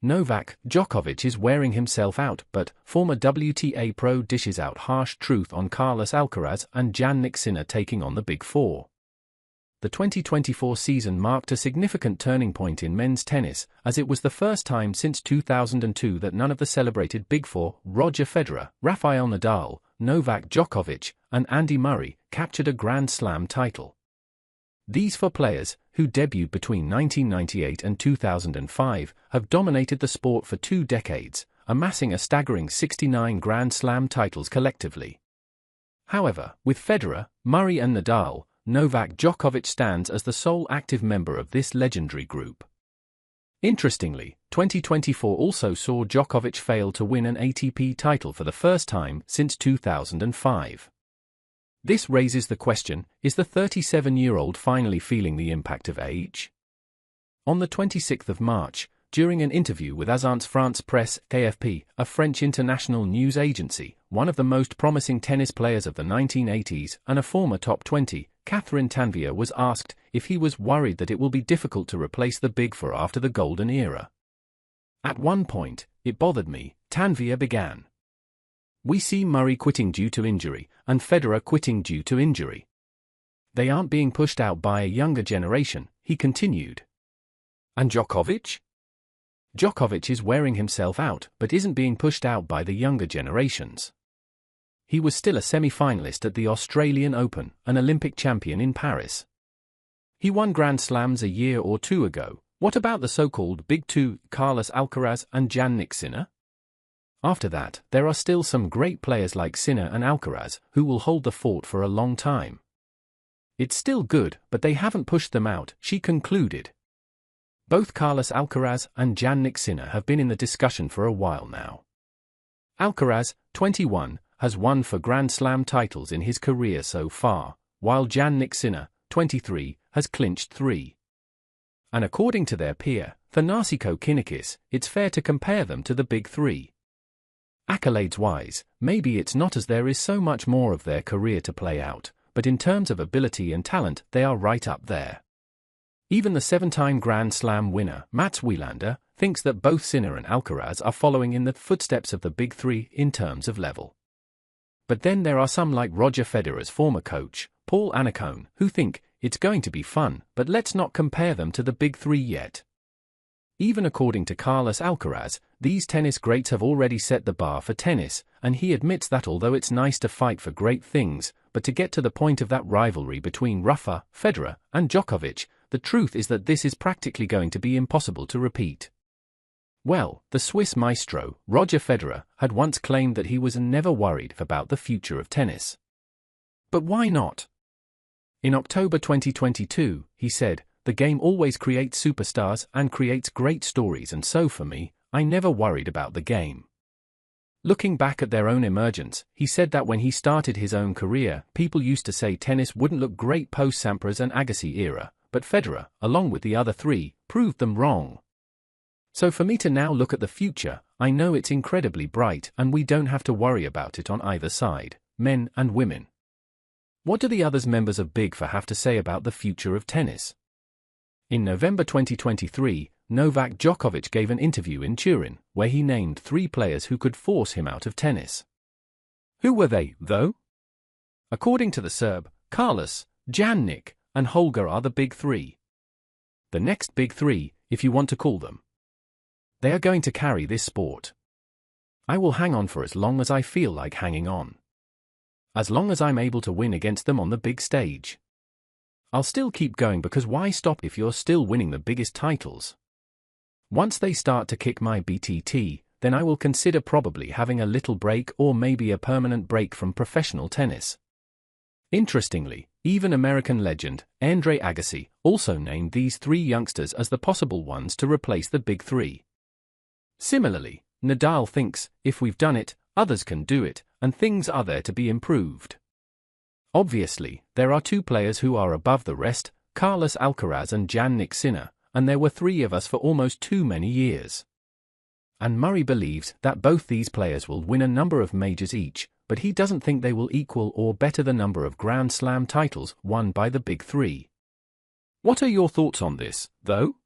Novak Djokovic is wearing himself out, but former WTA pro dishes out harsh truth on Carlos Alcaraz and Jannik Sinner taking on the Big Four. The 2024 season marked a significant turning point in men's tennis, as it was the first time since 2002 that none of the celebrated Big Four, Roger Federer, Rafael Nadal, Novak Djokovic, and Andy Murray, captured a Grand Slam title. These four players, who debuted between 1998 and 2005, have dominated the sport for 2 decades, amassing a staggering 69 Grand Slam titles collectively. However, with Federer, Murray and Nadal, Novak Djokovic stands as the sole active member of this legendary group. Interestingly, 2024 also saw Djokovic fail to win an ATP title for the first time since 2005. This raises the question, is the 37-year-old finally feeling the impact of age? On the 26th of March, during an interview with Agence France Presse (AFP), a French international news agency, one of the most promising tennis players of the 1980s and a former top 20, Catherine Tanvier was asked if he was worried that it will be difficult to replace the Big Four after the golden era. "At one point, it bothered me," Tanvier began. "We see Murray quitting due to injury, and Federer quitting due to injury. They aren't being pushed out by a younger generation," he continued. "And Djokovic? Djokovic is wearing himself out, but isn't being pushed out by the younger generations. He was still a semi-finalist at the Australian Open, an Olympic champion in Paris. He won Grand Slams a year or 2 ago. What about the so-called Big Two, Carlos Alcaraz and Jannik Sinner? After that, there are still some great players like Sinner and Alcaraz, who will hold the fort for a long time. It's still good, but they haven't pushed them out," she concluded. Both Carlos Alcaraz and Jannik Sinner have been in the discussion for a while now. Alcaraz, 21, has won 4 Grand Slam titles in his career so far, while Jannik Sinner, 23, has clinched 3. And according to their peer, Thanasiko Kinikis, it's fair to compare them to the Big Three. Accolades-wise, maybe it's not as there is so much more of their career to play out, but in terms of ability and talent, they are right up there. Even the 7-time Grand Slam winner, Mats Wilander, thinks that both Sinner and Alcaraz are following in the footsteps of the Big Three in terms of level. But then there are some like Roger Federer's former coach, Paul Annacone, who think, it's going to be fun, but let's not compare them to the Big Three yet. Even according to Carlos Alcaraz, these tennis greats have already set the bar for tennis, and he admits that although it's nice to fight for great things, but to get to the point of that rivalry between Rafa, Federer, and Djokovic, the truth is that this is practically going to be impossible to repeat. Well, the Swiss maestro, Roger Federer, had once claimed that he was never worried about the future of tennis. But why not? In October 2022, he said, "The game always creates superstars and creates great stories, and so for me, I never worried about the game." Looking back at their own emergence, he said that when he started his own career, people used to say tennis wouldn't look great post-Sampras and Agassi era, but Federer, along with the other 3, proved them wrong. "So for me to now look at the future, I know it's incredibly bright and we don't have to worry about it on either side, men and women." What do the others members of Big Four have to say about the future of tennis? In November 2023, Novak Djokovic gave an interview in Turin, where he named 3 players who could force him out of tennis. Who were they, though? According to the Serb, Carlos, Jannik, and Holger are the Big Three. The next Big Three, if you want to call them. They are going to carry this sport. I will hang on for as long as I feel like hanging on. As long as I'm able to win against them on the big stage. I'll still keep going, because why stop if you're still winning the biggest titles? Once they start to kick my BTT, then I will consider probably having a little break or maybe a permanent break from professional tennis. Interestingly, even American legend, Andre Agassi, also named these 3 youngsters as the possible ones to replace the Big Three. Similarly, Nadal thinks, if we've done it, others can do it, and things are there to be improved. Obviously, there are 2 players who are above the rest, Carlos Alcaraz and Jannik Sinner, and there were 3 of us for almost too many years. And Murray believes that both these players will win a number of majors each, but he doesn't think they will equal or better the number of Grand Slam titles won by the Big Three. What are your thoughts on this, though?